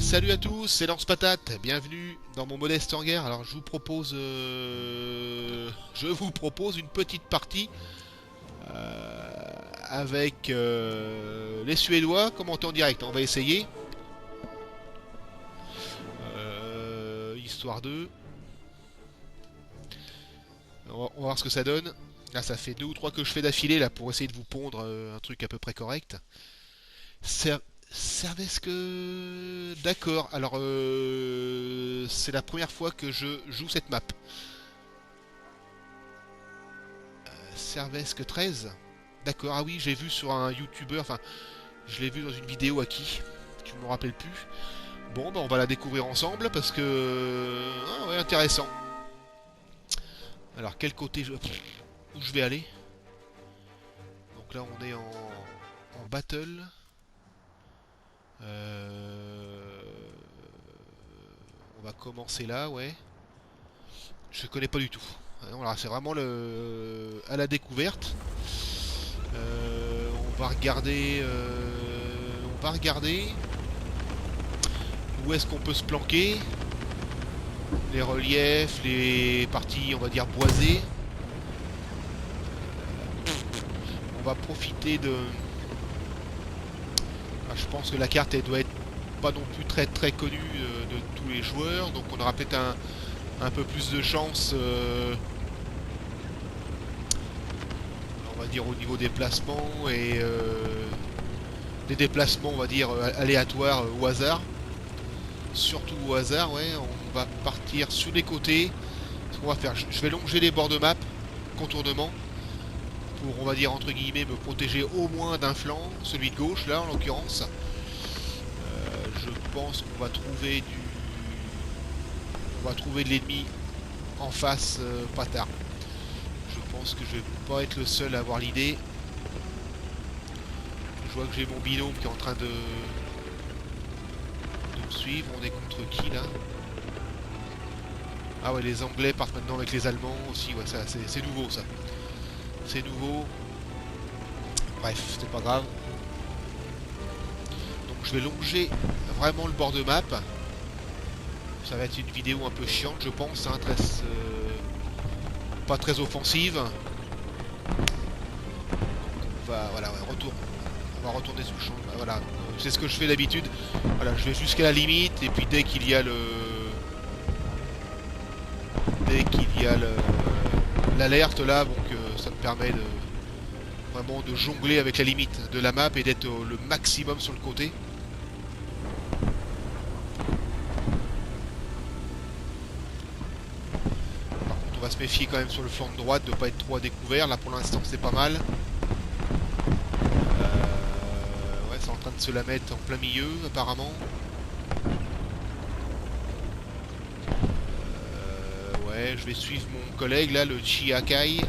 Salut à tous, c'est Lance Patate, bienvenue dans mon modeste hangar. Alors je vous propose une petite partie avec les Suédois, commenté en direct. On va essayer, histoire de. On va voir ce que ça donne. Là, ça fait 2 ou 3 que je fais d'affilée là pour essayer de vous pondre un truc à peu près correct. Ser- Servesque. D'accord. Alors, c'est la première fois que je joue cette map. Servesque 13. D'accord. Ah oui, j'ai vu sur un YouTuber. Enfin, je l'ai vu dans une vidéo à qui? Je ne me rappelle plus. Bon, bah, on va la découvrir ensemble parce que. Ah ouais, intéressant. Alors, quel côté où je vais aller? Donc là, on est en battle. On va commencer là, ouais. Je connais pas du tout. Alors c'est vraiment à la découverte. On va regarder. On va regarder où est-ce qu'on peut se planquer. Les reliefs, les parties, on va dire boisées. On va profiter de. Je pense que la carte elle doit être pas non plus très très connue de tous les joueurs, donc on aura peut-être un peu plus de chance. On va dire au niveau des placements et des déplacements, on va dire aléatoires au hasard. Surtout au hasard, ouais. On va partir sur les côtés. Ce qu'on va faire, je vais longer les bords de map, contournement, pour, on va dire entre guillemets, me protéger au moins d'un flanc, celui de gauche là en l'occurrence. Je pense qu'on va trouver on va trouver de l'ennemi en face pas tard. Je pense que je vais pas être le seul à avoir l'idée. Je vois que j'ai mon binôme qui est en train de me suivre. On est contre qui là? Ah ouais, les Anglais partent maintenant avec les Allemands aussi. Ouais, ça c'est nouveau ça. C'est nouveau. Bref, c'est pas grave. Donc je vais longer vraiment le bord de map. Ça va être une vidéo un peu chiante, je pense, hein, pas très offensive. Voilà, ouais, on va retourner sous le champ. Voilà, c'est ce que je fais d'habitude. Voilà, je vais jusqu'à la limite et puis dès qu'il y a l'alerte là, donc ça me permet de vraiment de jongler avec la limite de la map et d'être le maximum sur le côté. Par contre, on va se méfier quand même sur le flanc de droite de ne pas être trop à découvert. Là, pour l'instant, c'est pas mal. Ouais, c'est en train de se la mettre en plein milieu, apparemment. Ouais, je vais suivre mon collègue là, le Chiakai.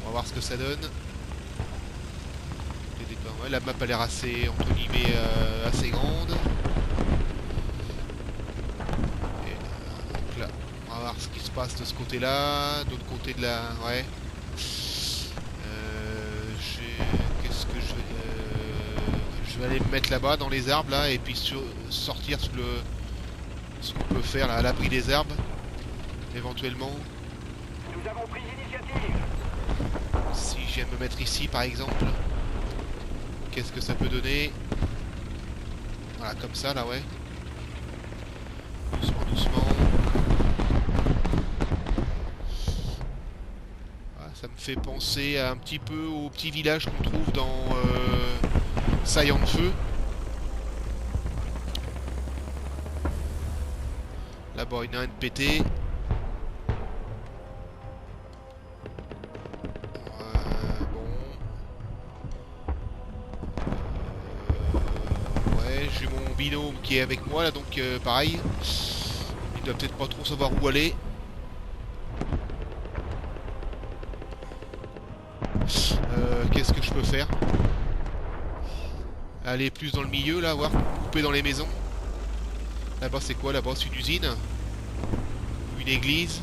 On va voir ce que ça donne. Ouais, la map a l'air assez, entre guillemets, assez grande. Et, donc là, on va voir ce qui se passe de ce côté-là. De l'autre côté de la... Ouais. Qu'est-ce que je vais aller me mettre là-bas dans les arbres là et puis sortir ce qu'on peut faire là, à l'abri des arbres éventuellement. Nous avons pris l'initiative. Si je viens me mettre ici par exemple, qu'est-ce que ça peut donner? Voilà, comme ça là, ouais. Doucement, doucement. Voilà, ça me fait penser un petit peu au petit village qu'on trouve dans Saillant de Feu. Là-bas, il y en a un de pété. Ouais, j'ai mon binôme qui est avec moi là, donc pareil. Il doit peut-être pas trop savoir où aller. Qu'est-ce que je peux faire? Aller plus dans le milieu là, voir, couper dans les maisons. Là-bas c'est quoi? Là-bas c'est une usine. Une église.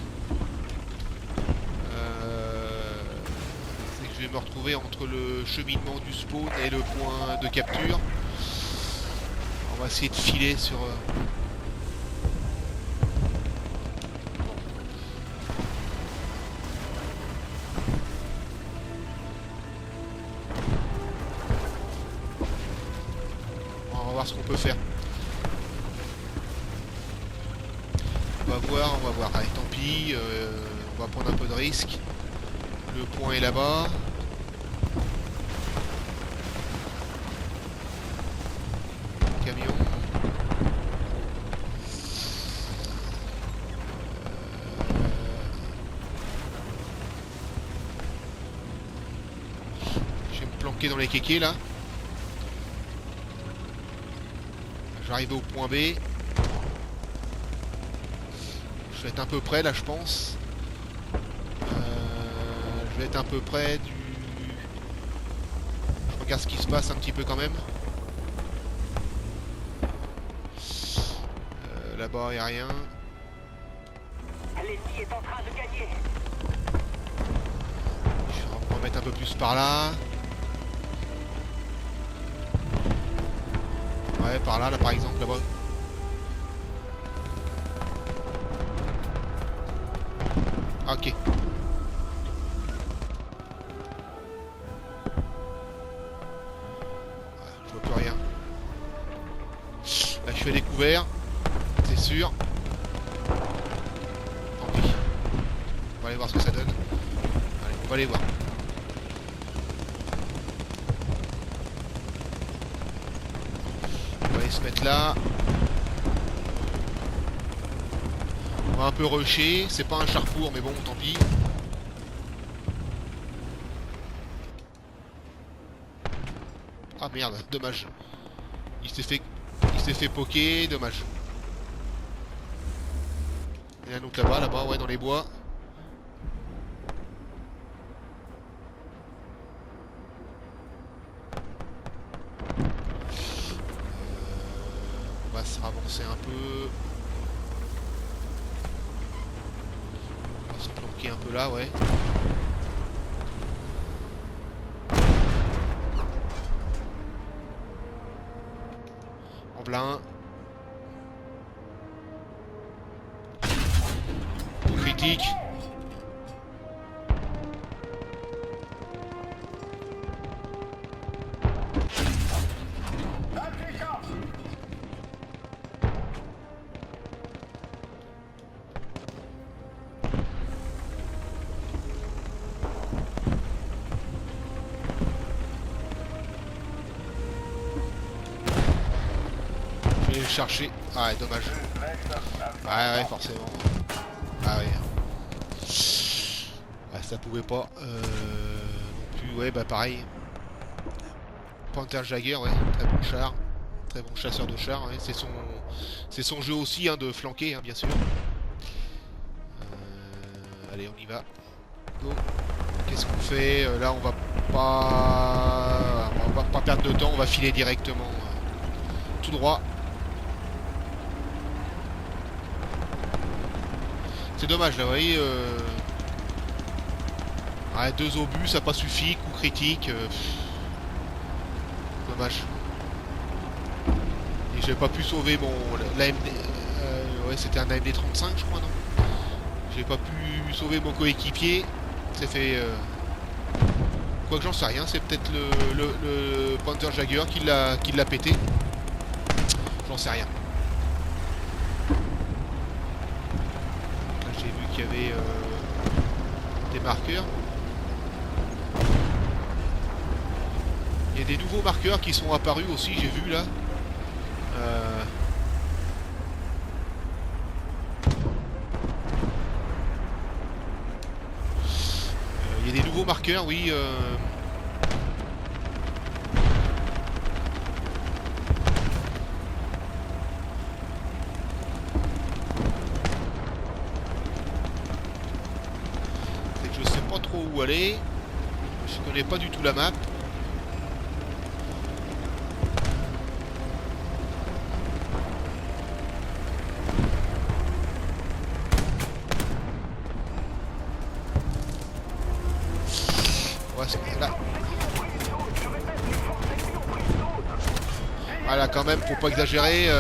C'est que je je vais me retrouver entre le cheminement du spawn et le point de capture. On va essayer de filer sur... On va voir ce qu'on peut faire. On va voir. Allez, tant pis, on va prendre un peu de risque. Le point est là-bas. Camion. Je vais me planquer dans les kékés là. Je vais arriver au point B. Je vais être un peu près là, je pense. Je vais être un peu près du... Je regarde ce qui se passe un petit peu quand même. Là-bas, il n'y a rien. L'ennemi est en train de gagner. Je vais me remettre un peu plus par là. Ouais, par là, par exemple, là-bas. Ok. Je vois plus rien. Là, je suis à découvert. C'est sûr. Tant pis. On va aller voir ce que ça donne. Allez, on va aller voir. On va aller se mettre là. On va un peu rusher. C'est pas un charrefour, mais bon, tant pis. Ah merde, dommage. Il s'est fait poker, dommage. Il y en a un autre là-bas, ouais, dans les bois. On va se ravancer un peu. On va se planquer un peu là, ouais. En plein. Coup critique. Je vais le chercher. Ah ouais, dommage. Ouais, forcément. Ah ouais. Ouais, ça pouvait pas. Non plus, ouais, bah pareil. Panther Jagger, ouais, très bon char. Très bon chasseur de chars, ouais. C'est son jeu aussi, hein, de flanquer, hein, bien sûr. Allez, on y va. Go. Qu'est-ce qu'on fait? Là, on va pas perdre de temps, on va filer directement tout droit. C'est dommage, là, vous voyez. Ouais, 2 obus, ça n'a pas suffi, coup critique. Dommage. Et j'ai pas pu sauver mon... l'AMD... ouais, c'était un AMD 35, je crois, non? J'ai pas pu sauver mon coéquipier. C'est fait... Quoique j'en sais rien, c'est peut-être le Panther Jagger qui l'a pété. J'en sais rien. Là, j'ai vu qu'il y avait des marqueurs. Il y a des nouveaux marqueurs qui sont apparus aussi, j'ai vu là. Il y a des nouveaux marqueurs, oui. C'est que je sais pas trop où aller. Je connais pas du tout la map. Là. Voilà, quand même, faut pas exagérer.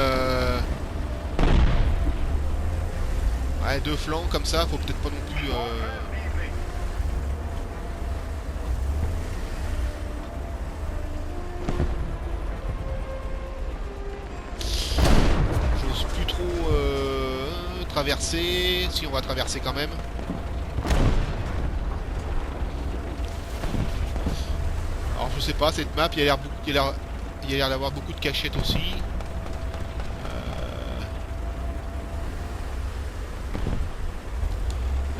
Ouais, deux flancs comme ça, faut peut-être pas non plus... J'ose plus trop traverser. Si, on va traverser quand même. Alors je sais pas, cette map, il y a l'air d'avoir beaucoup de cachettes aussi.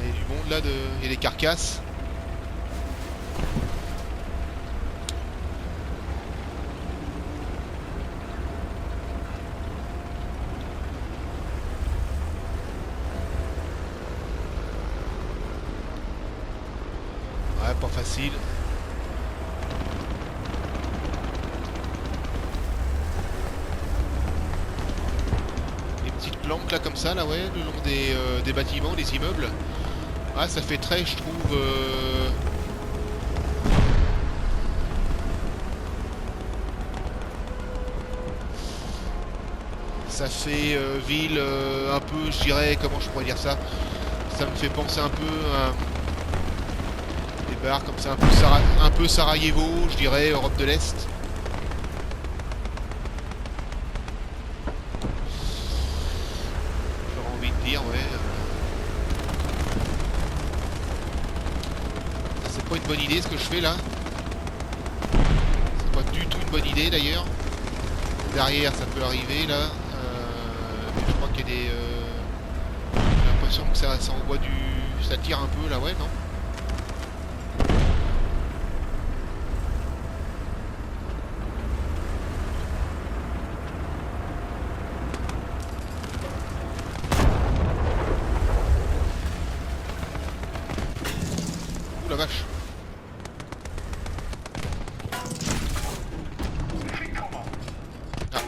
Il y a du monde là, il y a des carcasses. Ouais, pas facile. Planque là comme ça là, ouais, le long des bâtiments, des immeubles. Ah, ça fait très, je trouve, ça fait ville un peu, je dirais, comment je pourrais dire ça, ça me fait penser un peu à des bars comme ça, un peu Sarajevo, je dirais, Europe de l'Est. Dire, ouais. C'est pas une bonne idée ce que je fais là. C'est pas du tout une bonne idée d'ailleurs. Derrière ça peut arriver là. Mais je crois qu'il y a des... J'ai l'impression que ça envoie du... Ça tire un peu là, ouais, non? La vache. Ah.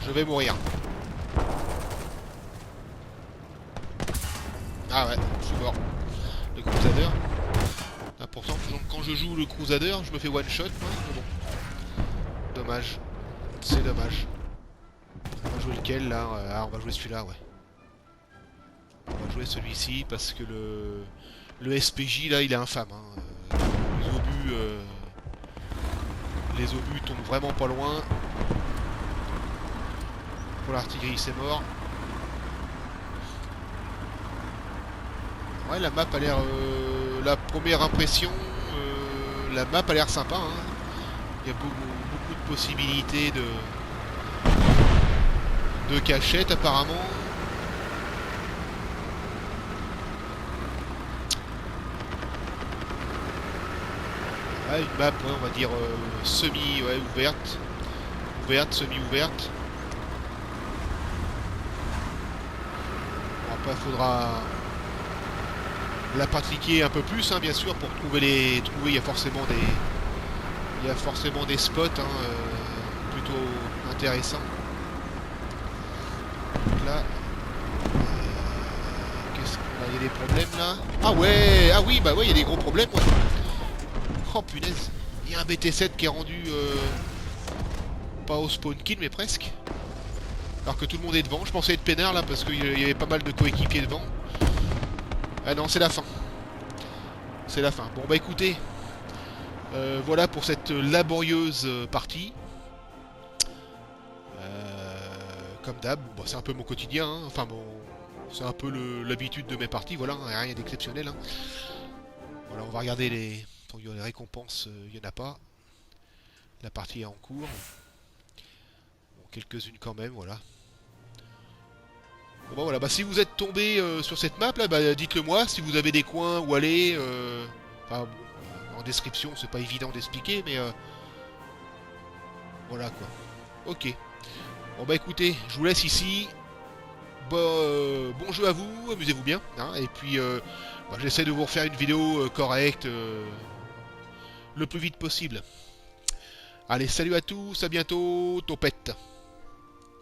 Je vais mourir. Ah ouais, je suis mort. Le Crusader. Ah, pourtant, quand je joue le Crusader, je me fais one shot, moi, mais bon. Dommage. C'est dommage. On va jouer lequel là? Ah, on va jouer celui-là, ouais. On va jouer celui-ci parce que le SPJ là, il est infâme. Hein. Les obus tombent vraiment pas loin. Pour l'artillerie, c'est mort. Ouais, la map a l'air... la première impression, la map a l'air sympa. Hein. Il y a beaucoup de possibilités de cachettes apparemment. Ouais, une map, ouais, on va dire semi-ouverte. Ouverte, semi-ouverte. Bon, après, il faudra la pratiquer un peu plus, hein, bien sûr, pour trouver il y a forcément des spots hein, plutôt intéressants. Donc là, qu'est-ce qu'on a? Il y a des problèmes là. Ah ouais, ah oui, bah ouais, il y a des gros problèmes. Ouais. Oh punaise, il y a un BT7 qui est rendu pas au spawn kill, mais presque. Alors que tout le monde est devant. Je pensais être peinard là parce qu'il y avait pas mal de coéquipiers devant. Ah non, c'est la fin. C'est la fin. Bon bah écoutez, voilà pour cette laborieuse partie. Comme d'hab, bon, c'est un peu mon quotidien, hein. Enfin bon, c'est un peu l'habitude de mes parties, voilà, hein, rien d'exceptionnel. Hein. Voilà, on va regarder les récompenses, il n'y en a pas. La partie est en cours. Bon, quelques-unes quand même, voilà. Bon bah voilà, bah si vous êtes tombé sur cette map là, bah dites-le moi, si vous avez des coins où aller. Enfin, bon, en description, c'est pas évident d'expliquer, mais voilà quoi. Ok. Bon bah écoutez, je vous laisse ici. Bon jeu à vous, amusez-vous bien. Hein, et puis bah, j'essaie de vous refaire une vidéo correcte le plus vite possible. Allez, salut à tous, à bientôt, topette.